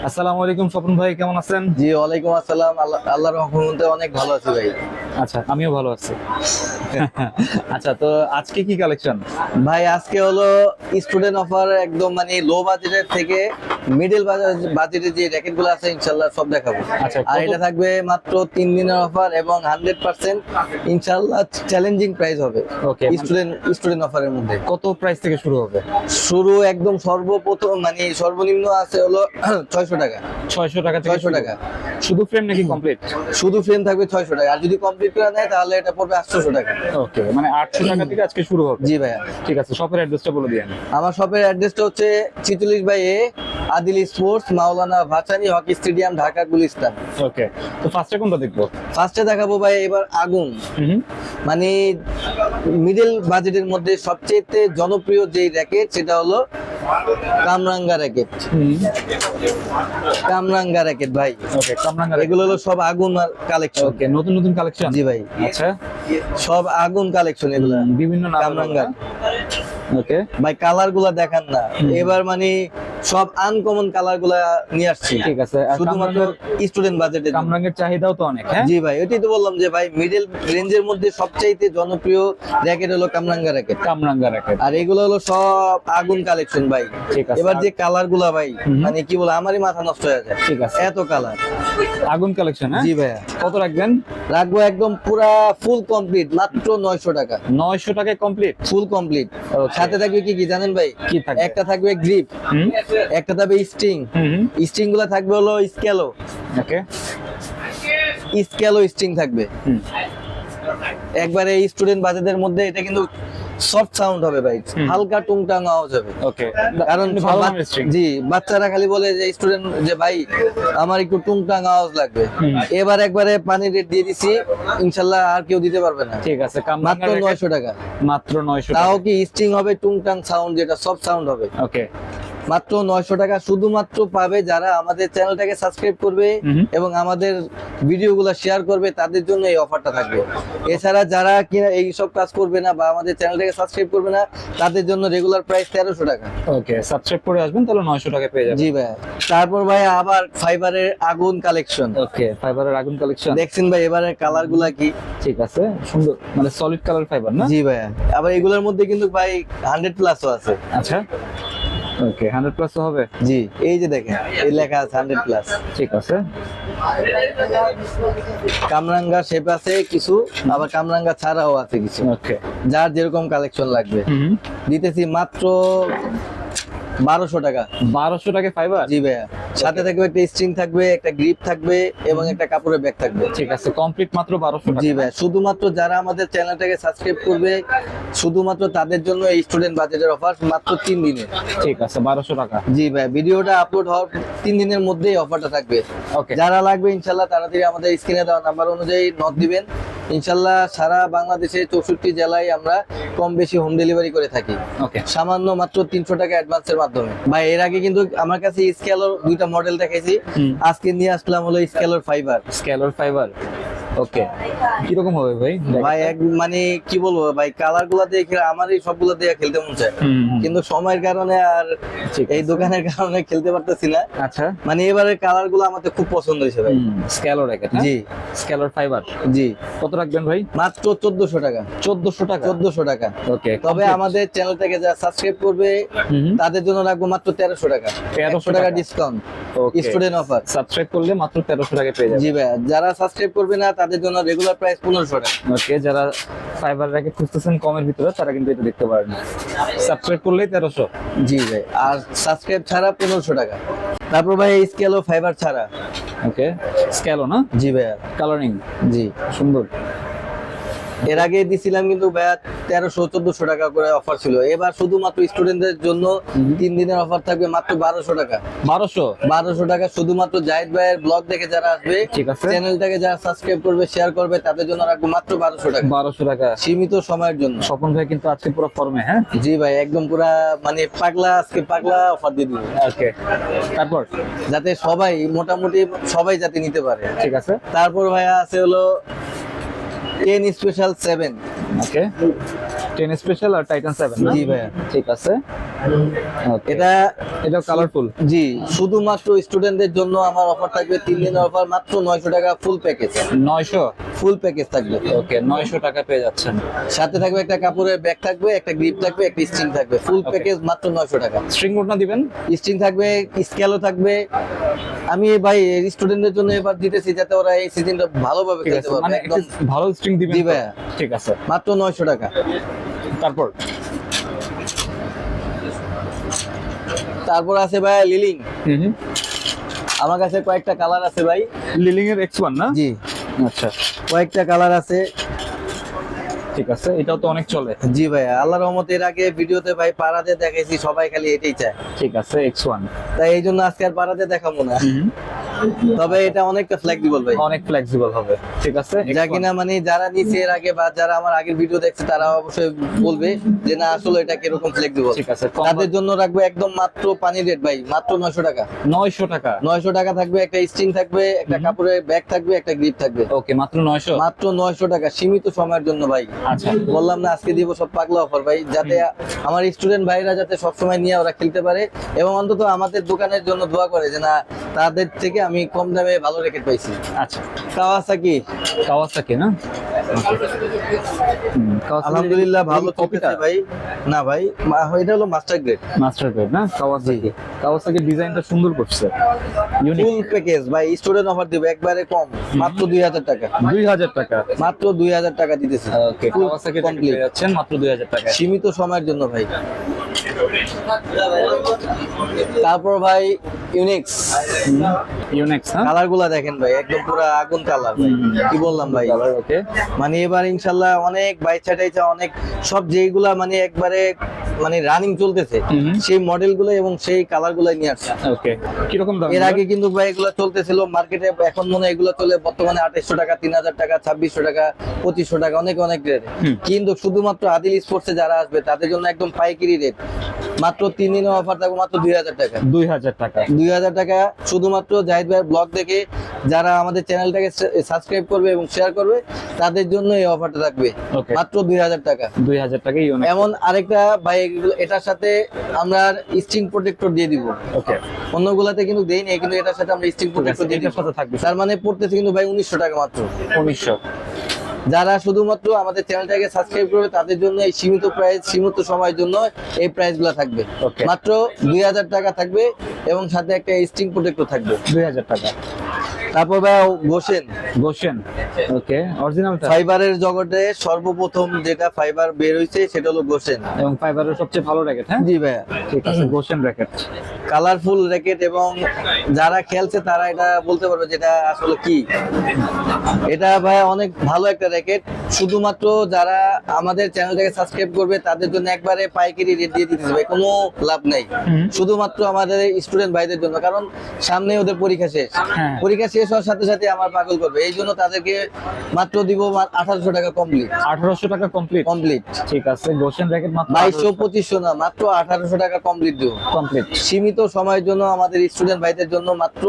আসসালামু আলাইকুম স্বপন ভাই, কেমন আছেন? জি ওয়ালাইকুম আসসালাম। আল্লাহর রহমতে অনেক ভালো আছি ভাই। আচ্ছা, আমিও ভালো আছি। আচ্ছা, তো আজকে কি কালেকশন? ভাই আজকে হলো স্টুডেন্ট অফার, একদম মানে লো বাজেটের থেকে মিডল বাজেটের যে র্যাকেট গুলো আছে ইনশাল্লাহ সব দেখাবো। আচ্ছা, আর এটা থাকবে মাত্র 3 দিনের অফার এবং 100% ইনশাল্লাহ চ্যালেঞ্জিং প্রাইস হবে। ওকে, স্টুডেন্ট অফারের মধ্যে কত প্রাইস থেকে শুরু হবে? শুরু একদম সর্বপ্রথম মানে সর্বনিম্ন আছে হলো 600 টাকা। 600 টাকা থেকে 600 টাকা শুধু ফ্রেম নাকি কমপ্লিট? শুধু ফ্রেম থাকবে 600 টাকা, আর যদি কমপ্লিট করে নেয় তাহলে এটা পড়বে 800 টাকা। ওকে, মানে 800 টাকা থেকে আজকে শুরু হবে। জি ভাইয়া। ঠিক আছে, শপের অ্যাড্রেসটা বলে দিয়েন। আমার শপের অ্যাড্রেসটা হচ্ছে 46 by A Adil sports, Maulana Bhasani hockey stadium, Dhaka Gulistan. Okay, তো ফার্স্টে কোনটা দেখবো? ফার্স্টে দেখাবো ভাই এবার আগুন, মানে মিডল বাজেটের মধ্যে সবচেয়ে জনপ্রিয় যে র্যাকেট সেটা হলো কামরাঙ্গা র্যাকেট। কামরাঙ্গা র্যাকেট ভাই। ওকে, কামরাঙ্গা। এগুলো হলো সব আগুন কালেকশন। ওকে, নতুন নতুন কালেকশন। জি ভাই। আচ্ছা, সব আগুন কালেকশন এগুলো, বিভিন্ন নাম। কামরাঙ্গা। ওকে ভাই কালার গুলা দেখান না, এবার মানে সব আনকমন কালার গুলা নিয়ে আসছি। ঠিক আছে, শুধুমাত্র স্টুডেন্ট বাজেটে। কামরাঙ্গের চাহিদাও তো অনেক। হ্যাঁ জি ভাই, এটাই তো বললাম যে ভাই মিডল রেঞ্জের মধ্যে সবচাইতে জনপ্রিয় র্যাকেট হলো কামরাঙ্গা র্যাকেট। কামরাঙ্গা র্যাকেট। আর এগুলো হলো সব আগুন কালেকশন ভাই। ঠিক আছে। এবার যে কালার গুলা ভাই মানে কি বলে আমারই মাথা নষ্ট হয়ে যায়। ঠিক আছে, এত কালার আগুন কালেকশন। হ্যাঁ জি ভাইয়া। কত রাখবেন? রাখবো একদম পুরা ফুল কমপ্লিট মাত্র 900 টাকা। 900 টাকায় কমপ্লিট। Full complete. সাথে থাকবে কি কি জানেন ভাই? কি থাকবে? একটা থাকবে গ্রিপ, একটা থাকবে স্ট্রিং। স্ট্রিং গুলা থাকবে হলো স্কেলো। ওকে, স্কেলো স্ট্রিং থাকবে। একবারে স্টুডেন্ট বাজেটের মধ্যে এটা কিন্তু সফট সাউন্ড হবে ভাই, হালকা টুংটাং আওয়াজ হবে। ওকে, কারণ জি বাচ্চারা খালি বলে যে স্টুডেন্ট যে ভাই আমার একটু টুংটাং আওয়াজ লাগবে। এবার একবারে পানি রেট দিয়ে দিছি, ইনশাআল্লাহ আর কেউ দিতে পারবে না। ঠিক আছে, মাত্র 900 টাকা। মাত্র 900 টাকা। তাও কি স্ট্রিং হবে, টুংটাং সাউন্ড যেটা সফট সাউন্ড হবে। ওকে, মাত্র 900 টাকা শুধুমাত্র পাবে যারা আমাদের চ্যানেলটাকে সাবস্ক্রাইব করবে এবং আমাদের ভিডিওগুলো শেয়ার করবে, তাদের জন্য এই অফারটা থাকবে। এছাড়া যারা কিনা এই সব কাজ করবে না বা আমাদের চ্যানেলটাকে সাবস্ক্রাইব করবে না, তাদের জন্য রেগুলার প্রাইস 1300 টাকা। ওকে, সাবস্ক্রাইব করে আসবেন তাহলে 900 টাকা পেয়ে যাবেন। জি ভাই। তারপর ভাই আবার ফাইবারের আগুন কালেকশন। ওকে, ফাইবারের আগুন কালেকশন দেখছেন ভাই এবারে কালার গুলা কি? ঠিক আছে, সুন্দর, মানে সলিড কালার ফাইবার না? জি ভাই। আবার এগুলোর মধ্যে কিন্তু ভাই 100 প্লাসও আছে। আচ্ছা, ওকে, 100 প্লাস হবে। জি, এই যে দেখেন এই লেখা আছে 100 প্লাস। ঠিক আছে, কামরাঙ্গা শেপ আছে কিছু, আবার কামরাঙ্গা ছাড়াও আছে কিছু। ওকে, যার যেরকম কালেকশন লাগবে দিতেছি মাত্র 1200 টাকা। 1200 টাকা ফাইবার। জি ভাইয়া। সাথে থাকবে একটা স্ট্রিং থাকবে, একটা গ্রিপ থাকবে এবং একটা কাপড়ের ব্যাগ থাকবে। ঠিক আছে, কমপ্লিট মাত্র 1200 টাকা। জি ভাই, শুধুমাত্র যারা আমাদের চ্যানেলটাকে সাবস্ক্রাইব করবে শুধুমাত্র তাদের জন্য এই স্টুডেন্ট বাজেটের অফার মাত্র 3 দিনের। ঠিক আছে, 1200 টাকা। জি ভাই, ভিডিওটা আপলোড হওয়ার 3 দিনের মধ্যেই অফারটা থাকবে। ওকে, যারা লাগবে ইনশাআল্লাহ তাড়াতাড়ি আমাদের স্ক্রিনে দেওয়া নাম্বার অনুযায়ী নক দিবেন। ইনশাআল্লাহ সারা বাংলাদেশে 64 জেলায় আমরা কম বেশি হোম ডেলিভারি করে থাকি। ওকে, সামান্য মাত্র 300 টাকা অ্যাডভান্সের মাধ্যমে। ভাই এর আগে কিন্তু আমার কাছে স্কেলর দুইটা মডেল দেখাইছি, আজকে নিয়ে আসলাম হলো স্কেলর ফাইবার। স্কেলর ফাইবার। ওকে, কিরকম হবে ভাই? ভাই এক মানে কি বলবো ভাই, কালার গুলা দিয়ে আমার এই সবগুলো দিয়ে খেলতে মন চায়, কিন্তু সময়ের কারণে আর এই দোকানের কারণে খেলতে পারতেছি না। আচ্ছা, মানে এবারে কালার গুলো আমাদের খুব পছন্দ হয়েছে ভাই। স্কেলর র্যাকেট। জি, স্কেলর ফাইবার। জি। কত রাখবেন ভাই? মাত্র 1400 টাকা। 1400 টাকা। 1400 টাকা। ওকে, তবে আমাদের চ্যানেলটাকে যারা সাবস্ক্রাইব করবে তাদের জন্য রাখবো মাত্র 1300 টাকা। 1300 টাকা ডিসকাউন্ট, স্টুডেন্ট অফার। সাবস্ক্রাইব করলে মাত্র 1300 টাকা পেয়ে যাবেন। জি ভাই, যারা সাবস্ক্রাইব করবে না তাদের জন্য রেগুলার প্রাইস 1500 টাকা। ওকে, যারা ফাইবার র্যাকেট খুঁজতেছেন কমের ভিতরে তারা কিন্তু এটা দেখতে পারেন। সাবস্ক্রাইব করলেই 1300। জি ভাই, আর সাবস্ক্রাইব ছাড়া 1500 টাকা। তারপর ভাই স্কেলো ফাইবার ছাড়া। ওকে, স্কেলো না? জি ভাইয়া। কালারিং। জি, সুন্দর। এর আগে দিছিলাম কিন্তু ভাইয়া 1300-1400 টাকা করে অফার ছিল। এবার শুধুমাত্র স্টুডেন্টদের জন্য 3 দিনের অফার থাকবে মাত্র 1200 টাকা। 1200 টাকা শুধুমাত্র জাহিদ ভাইয়ের ব্লগ দেখে যারা আসবে, ঠিক আছে, চ্যানেলটাকে যারা সাবস্ক্রাইব করবে শেয়ার করবে তাদের জন্য রাখবো মাত্র 1200 টাকা। 1200 টাকা সীমিত সময়ের জন্য। স্বপন ভাই কিন্তু আজকে পুরো ফর্মে। হ্যাঁ জি ভাই, একদম পুরা মানে পাগলা, আজকে পাগলা অফার দিয়ে দিব। ওকে, তারপর যাতে সবাই মোটামুটি সবাই যাতে নিতে পারে। ঠিক আছে, তারপর ভাইয়া আছে হলো 10 স্পেশাল 7। ওকে, 10 স্পেশাল আর টাইটান 7 না? জি ভাইয়া। ঠিক আছে। Okay, এটা কালারফুল। জি, শুধুমাত্র স্টুডেন্টদের জন্য আমার অফার থাকবে 3 দিনের অফার, মাত্র 900 টাকা ফুল প্যাকেজ। 900। ফুল প্যাকেজ থাকবে। ওকে, 900 টাকা পেয়ে যাচ্ছেন। সাথে থাকবে একটা কাপড়ের ব্যাগ থাকবে, একটা গ্রিপ থাকবে, একটা স্ট্রিং থাকবে। ফুল Okay. প্যাকেজ মাত্র 900 টাকা। স্ট্রিং কোডটা দিবেন? স্ট্রিং থাকবে, স্কেলও থাকবে। আমি ভাই স্টুডেন্টদের জন্য এবার দিতেছি যাতে ওরা এই সিজনটা ভালোভাবে ঠিক খেলতে আছে, পারবে। মানে একদম একটু ভালো স্ট্রিং দিবেন জি তো? ভাইয়া। ঠিক আছে। মাত্র 900 টাকা। তারপর তারপর আছে ভাই লিলিং। আমার কাছে কয়েকটা কালার আছে ভাই। লিলিং এর X1 না? জি, আচ্ছা, কয়েকটা কালার আছে। ঠিক আছে, এটাও তো অনেক চলে। জি ভাই, আল্লাহর রহমতে এর আগে ভিডিওতে ভাই পাড়াতে দেখাইছি, সবাই খালি এটাই চায়। ঠিক আছে, X1। তাই এই জন্য আজকে আর পাড়াতে দেখাবো না। তবে এটা অনেকটা ফ্লেক্সিবল ভাই, অনেক ফ্লেক্সিবল হবে। ঠিক আছে, যা X1। কিনা মানে যারা নিচে এর আগে বা যারা আমার আগের ভিডিও দেখছে তারা অবশ্যই বলবে যে না আসলে এটা কিরকম ফ্লেক্সিবল। ঠিক আছে, তাদের জন্য রাখবো একদম মাত্র পানি রেট ভাই, মাত্র 900 টাকা। 900 টাকা। 900 টাকা থাকবে, একটা স্ট্রিং থাকবে, একটা কাপড়ের ব্যাগ থাকবে, একটা গ্রিপ থাকবে। ওকে, মাত্র 900। মাত্র 900 টাকা, সীমিত সময়ের জন্য ভাই। আচ্ছা, বললাম না আজকে দিব সব পাগলা অফার ভাই, যাতে আমার স্টুডেন্ট ভাইরা যাতে সবসময় নিয়ে ওরা খেলতে পারে এবং অন্তত আমাদের দোকানের জন্য দোয়া করে যে না তাদের থেকে আমি কম দামে ভালো রেকেট পাইছি। আচ্ছা। কাওয়াসাকি। কাওয়াসাকি না? আলহামদুলিল্লাহ ভালো কপিটা চলতেছে ভাই। না ভাই, এটা হলো মাস্টার গ্রেড। মাস্টার গ্রেড না? কাওয়াসাকি। কাওয়াসাকি ডিজাইনটা সুন্দর করছে, ইউনিক। ফুল প্যাকেজ ভাই, স্টুডেন্ট অফার দিব একবারে কম, মাত্র 2000 টাকা। 2000 টাকা। মাত্র 2000 টাকা দিতেছি। ওকে, কাওয়াসাকি কমপ্লিট, পেয়ে যাচ্ছেন মাত্র 2000 টাকা। সীমিত সময়ের জন্য ভাই। তারপর ভাই ইউনিক্স। ইউনিক্স হ্যাঁ? কালার গুলা দেখেন ভাই, একদম পুরো আগুন কালার ভাই। কি বললাম ভাই, কালার ওকে। মানে এবার ইনশাল্লাহ অনেক বাইচা টাইচা অনেক সব যেইগুলা মানে একবারে মানে রানিং চলতেছে সেই মডেল গুলো এবং সেই কালার গুলাই নিয়ে আসছে। ওকে, কি রকম দাম? এর আগে কিন্তু ভাই এগুলো চলতেছিল মার্কেটে, এখন মনে হয় এগুলো চলে বর্তমানে 2800 টাকা, 3000 টাকা, 2600 টাকা, 2500 টাকা, অনেক অনেক রেট। কিন্তু শুধুমাত্র আদিল স্পোর্টসে যারা আসবে তাদের জন্য একদম পাইকারি রেট, মাত্র 3 দিনের অফার থাকবে মাত্র 2000 টাকা। 2000 টাকা। 2000 টাকা শুধুমাত্র জাহিদ ভাইয়ের ব্লগ দেখে যারা আমাদের চ্যানেলটাকে সাবস্ক্রাইব করবে এবং শেয়ার করবে তাদের জন্য এই অফারটা থাকবে ওকে, মাত্র 2000 টাকা। 2000 টাকা ইউনিক। এমন আরেকটা ভাই এটার সাথে আমরা স্ট্রিং প্রোটেক্টর দিয়ে দিব। ওকে, অন্যগুলাতে কিন্তু দেই না, কিন্তু এটার সাথে আমরা স্ট্রিং প্রোটেক্টর দিয়ে দিব। এটার সাথে থাকবে তার মানে পড়তেছে কিন্তু ভাই 1900 টাকা মাত্র। 1900। যারা শুধুমাত্র আমাদের চ্যানেলটাকে সাবস্ক্রাইব করবে তাদের জন্য এই সীমিত প্রাইস, সীমিত সময়ের জন্য এই প্রাইসগুলো থাকবে। Okay. মাত্র 2000 টাকা থাকবে এবং সাথে একটা স্ট্রিং প্রোটেক্টর থাকবে। 2000 টাকা। তারপর ভাই গোশেন। গোশেন, ওকে, অরিজিনালটা। ফাইবারের জগতে সর্বপ্রথম যেটা ফাইবার বের হইছে সেটা হলো গোশেন এবং ফাইবারের সবচেয়ে ভালো র্যাকেট হ্যাঁ? জি ভাইয়া। ঠিক আছে, গোশেন র্যাকেট। কালারফুল র্যাকেট এবং যারা খেলছে তারা এটা বলতে পারবে যেটা আসলে কি। এটা ভাই অনেক ভালো একটা র্যাকেট, শুধুমাত্র যারা আমাদের চ্যানেলটাকে সাবস্ক্রাইব করবে তাদের জন্য একবারে পাইকারি রেট দিয়ে দিতেছে ভাই, কোনো লাভ নাই। শুধুমাত্র আমাদের স্টুডেন্ট ভাইদের জন্য, কারণ সামনে ওদের পরীক্ষা শেষ। হ্যাঁ। পরীক্ষা শেষ হওয়ার সাথে সাথে আমার পাগল করবে, এই জন্য তাদেরকে মাত্র দিব 1800 টাকা কমপ্লিট। 1800 টাকা কমপ্লিট। কমপ্লিট, ঠিক আছে, গোশেন র্যাকেট মাত্র 2200 2500 না, মাত্র 1800 টাকা কমপ্লিট দিব। কমপ্লিট। সীমিত সময়ের জন্য আমাদের স্টুডেন্ট ভাইদের জন্য মাত্র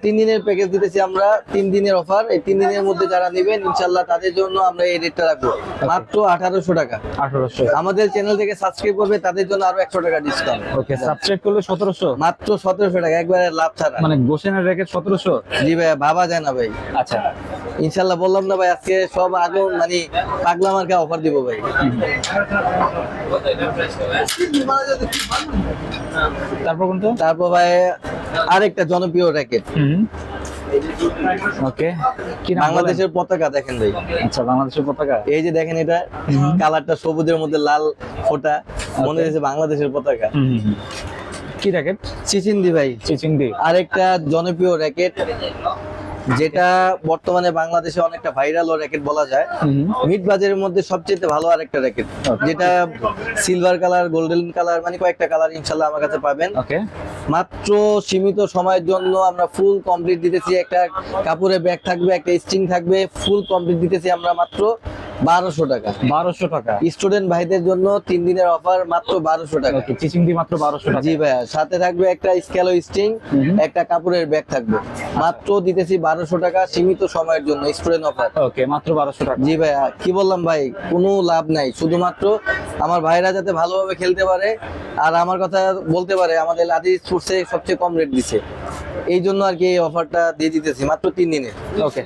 3 দিনের প্যাকেজ দিতেছি আমরা, 3 দিনের অফার। এই 3 দিনের মধ্যে যারা নেবেন ইনশাল্লাহ তাদের জন্য আমরা এই রেটটা রাখবো মাত্র 1800 টাকা। 1800। আমাদের চ্যানেল থেকে সাবস্ক্রাইব করবে তাদের জন্য আরো 100 টাকা ডিসকাউন্ট। ওকে, সাবস্ক্রাইব করলে 1700। মাত্র 1700 টাকা, একবারে লাভ ছাড়া। মানে গোশেনের র্যাকেট 1700। জি ভাই, ভাবা যায় না ভাই। আচ্ছা, ইনশাল্লাহ বললাম না ভাই, আজকে সব আগুন মানে পাগলা মার্কা অফার দিব ভাই। তারপর কোনটা? তারপর ভাই আরেকটা জনপ্রিয় র্যাকেট, ওকে, কি নাম বলেন? বাংলাদেশের পতাকা দেখেন ভাই। আচ্ছা, বাংলাদেশের পতাকা। এই যে দেখেন, এটা কালারটা সবুজের মধ্যে লাল ফোঁটা, মনে হচ্ছে বাংলাদেশের পতাকা। কি র্যাকেট? চিচিন্দি ভাই, চিচিংদি। আরেকটা জনপ্রিয় র্যাকেট যেটা বর্তমানে বাংলাদেশে অনেকটা ভাইরাল র্যাকেট বলা যায়। মিড বাজারের মধ্যে সবচেয়ে ভালো আরেকটা র্যাকেট, যেটা সিলভার কালার, গোল্ডেন কালার, মানে কয়েকটা কালার ইনশাল্লাহ আমার কাছে পাবেন। ওকে, মাত্র সীমিত সময়ের জন্য আমরা ফুল কমপ্লিট দিতেছি। একটা কাপড়ের ব্যাগ থাকবে, একটা স্ট্রিং থাকবে, ফুল কমপ্লিট দিতেছি আমরা মাত্র 1200 টাকা। 1200 টাকা। স্টুডেন্ট ভাইদের জন্য 3 দিনের অফার মাত্র 1200 টাকা। ওকে, চিচিংদি মাত্র 1200 টাকা। জি ভাইয়া, সাথে থাকবে একটা স্ক্যালো স্টিং, একটা কাপড়ের ব্যাগ থাকবে। মাত্র দিতেছি 1200 টাকা, সীমিত সময়ের জন্য স্টুডেন্ট অফার। ওকে, মাত্র 1200 টাকা। জি ভাইয়া, কি বললাম ভাই, কোনো লাভ নাই, শুধুমাত্র আমার ভাইরা যাতে ভালোভাবে খেলতে পারে আর আমার কথা বলতে পারে আমাদের লাদি স্পোর্টসে সবচেয়ে কম রেট দিছে, এই জন্য আর কি এই অফারটা দিয়ে দিতেছি মাত্র 3 দিনে। ওকে।